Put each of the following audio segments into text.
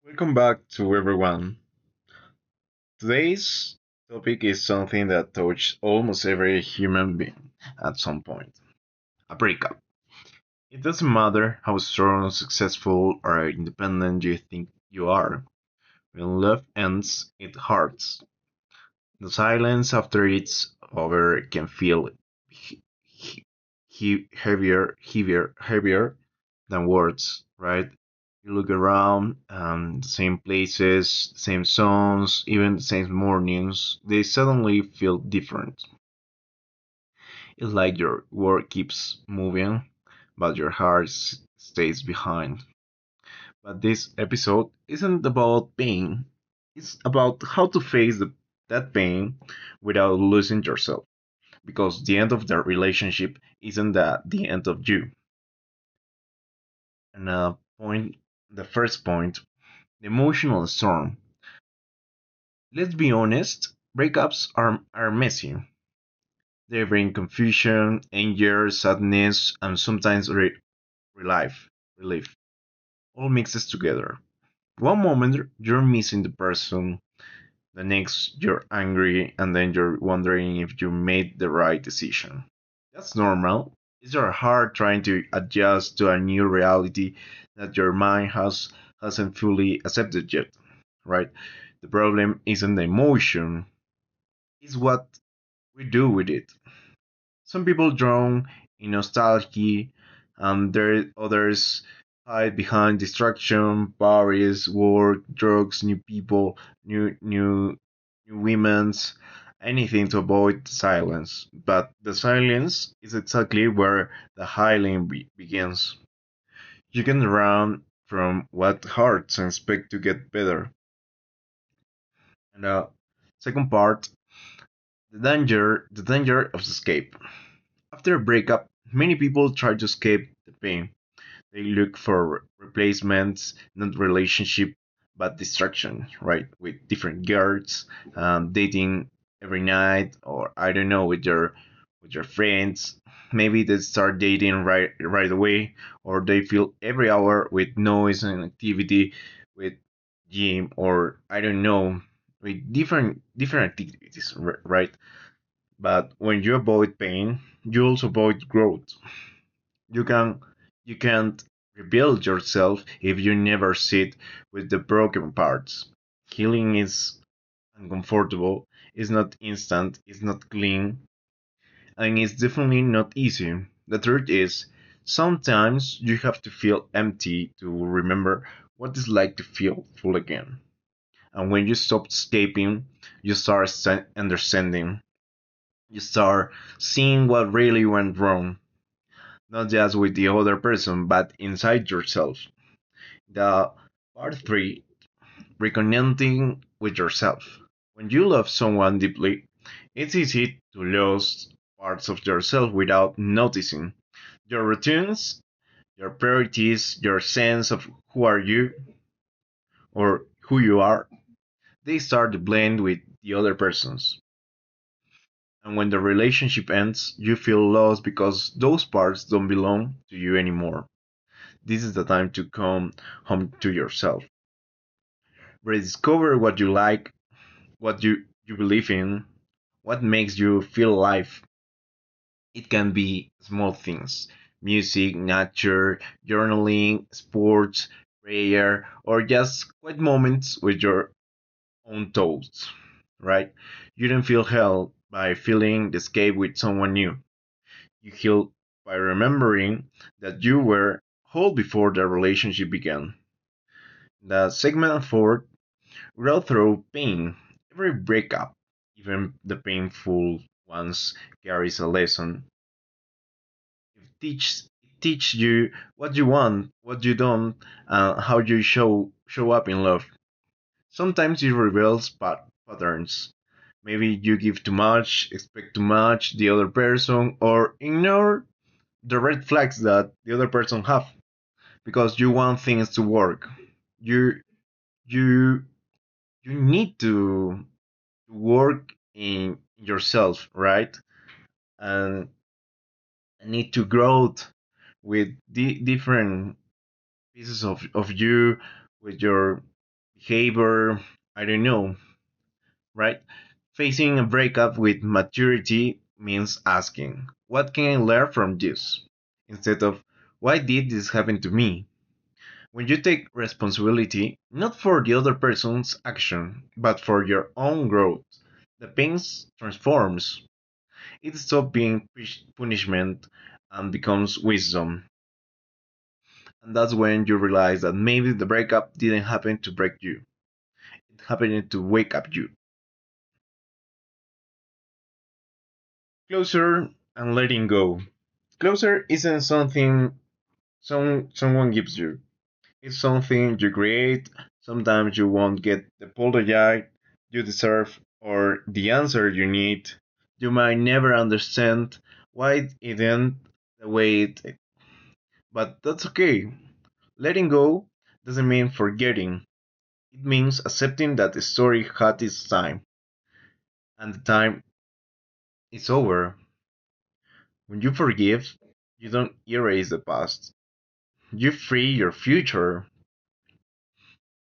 Welcome back to everyone. Today's topic is something that touches almost every human being at some point a breakup. It doesn't matter how strong, successful, or independent you think you are. When love ends, it hurts. The silence after it's over can feel he- heavier than words, right? You look around, and the same places, the same songs, even the same mornings, they suddenly feel different. It's like your world keeps moving, but your heart stays behind. But this episode isn't about pain, it's about how to face that pain without losing yourself. Because the end of the relationship isn't the end of you. And the first point, the emotional storm. Let's be honest, breakups are messy. They bring confusion, anger, sadness, and sometimes relief, relief, all mixes together. One moment you're missing the person, the next you're angry, and then you're wondering if you made the right decision. That's normal. It's your heart trying to adjust to a new reality that your mind hasn't fully accepted yet, right? The problem isn't the emotion, it's what we do with it. Some people drown in nostalgia, and there others hide behind distraction, parties, work, drugs, new people, new women's, anything to avoid silence. But the silence is exactly where the healing begins. You can run from what hurts and expect to get better. And second part, the danger of escape. After a breakup, many people try to escape the pain. They look for replacements, not relationship, but distraction, right? With different girls, dating every night, or I don't know, with your friends. Maybe they start dating right away, or they fill every hour with noise and activity, with gym, or I don't know, with different activities, right? But when you avoid pain, you also avoid growth. You can you can't rebuild yourself if you never sit with the broken parts. Healing is uncomfortable, it's not instant, it's not clean, and it's definitely not easy. The truth is, sometimes you have to feel empty to remember what it's like to feel full again. And when you stop escaping, you start understanding. You start seeing what really went wrong, not just with the other person, but inside yourself. The part 3, reconnecting with yourself. When you love someone deeply, it's easy to lose parts of yourself without noticing. Your routines, your priorities, your sense of who are you or who you are, they start to blend with the other person's. And when the relationship ends, you feel lost because those parts don't belong to you anymore. This is the time to come home to yourself. Rediscover what you like, what you believe in, what makes you feel alive. It can be small things: music, nature, journaling, sports, prayer, or just quiet moments with your own thoughts, right? You don't feel held by feeling the escape with someone new. You heal by remembering that you were whole before the relationship began. The segment 4, grow through pain. Every breakup, even the painful ones, carries a lesson. It teach you what you want, what you don't, and how you show up in love. Sometimes it reveals patterns. Maybe you give too much, expect too much the other person, or ignore the red flags that the other person have because you want things to work. You you you need to work in yourself, right? And need to grow with different pieces of you, with your behavior, I don't know, right? Facing a breakup with maturity means asking, what can I learn from this? Instead of, why did this happen to me? When you take responsibility, not for the other person's action, but for your own growth, the pain transforms. It stops being punishment and becomes wisdom. And that's when you realize that maybe the breakup didn't happen to break you, it happened to wake up you. Closer and letting go. Closer isn't something someone gives you. It's something you create. Sometimes you won't get the apology you deserve or the answer you need. You might never understand why it ended the way it did, but that's okay. Letting go doesn't mean forgetting. It means accepting that the story had its time, and the time is over. When you forgive, you don't erase the past. You free your future.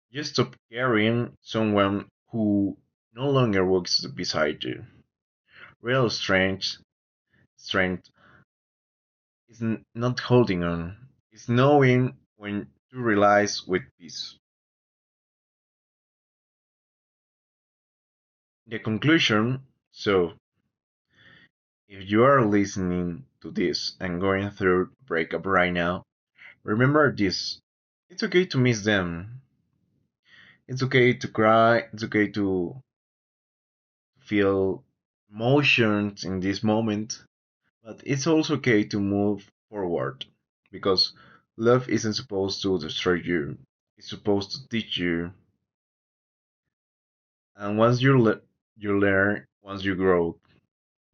You stop carrying someone who no longer walks beside you. Real strength is not holding on. It's knowing when to realize with peace. The conclusion, so if you are listening to this and going through a breakup right now, remember this. It's okay to miss them. It's okay to cry. It's okay to feel emotions in this moment. But it's also okay to move forward because love isn't supposed to destroy you. It's supposed to teach you. And once you learn, once you grow,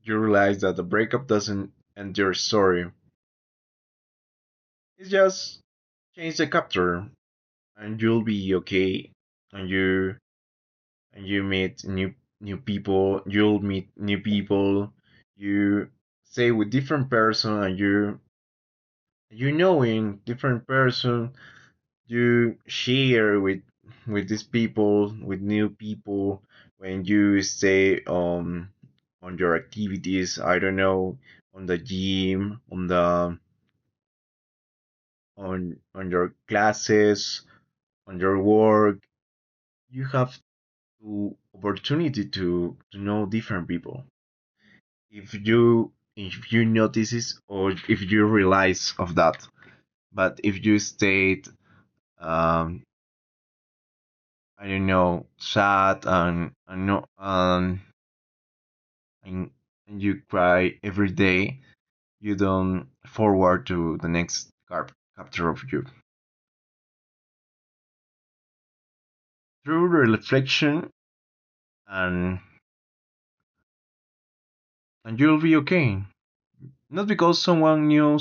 you realize that the breakup doesn't end your story. It's just change the chapter, and you'll be okay. And you meet new people. You'll meet new people. You stay with different person, and you knowing different person you share with these people, with new people, when you stay on your activities, I don't know, on the gym, on your classes, on your work. You have the opportunity to know different people. If you notice this, or if you realize of that. But if you stayed um I don't know, sad and no and you cry every day, you don't forward to the next chapter of you. Through reflection and and you'll be okay. Not because someone new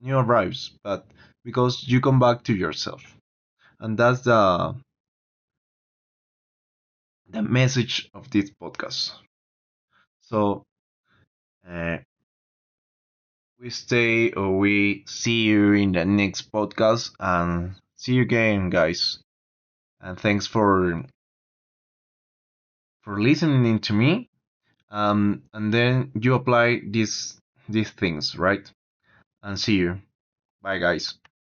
arrives, but because you come back to yourself. And that's the message of this podcast. So uh, we stay or we see you in the next podcast and see you again, guys. And thanks for listening to me. And then you apply these things, right? And see you. Bye, guys.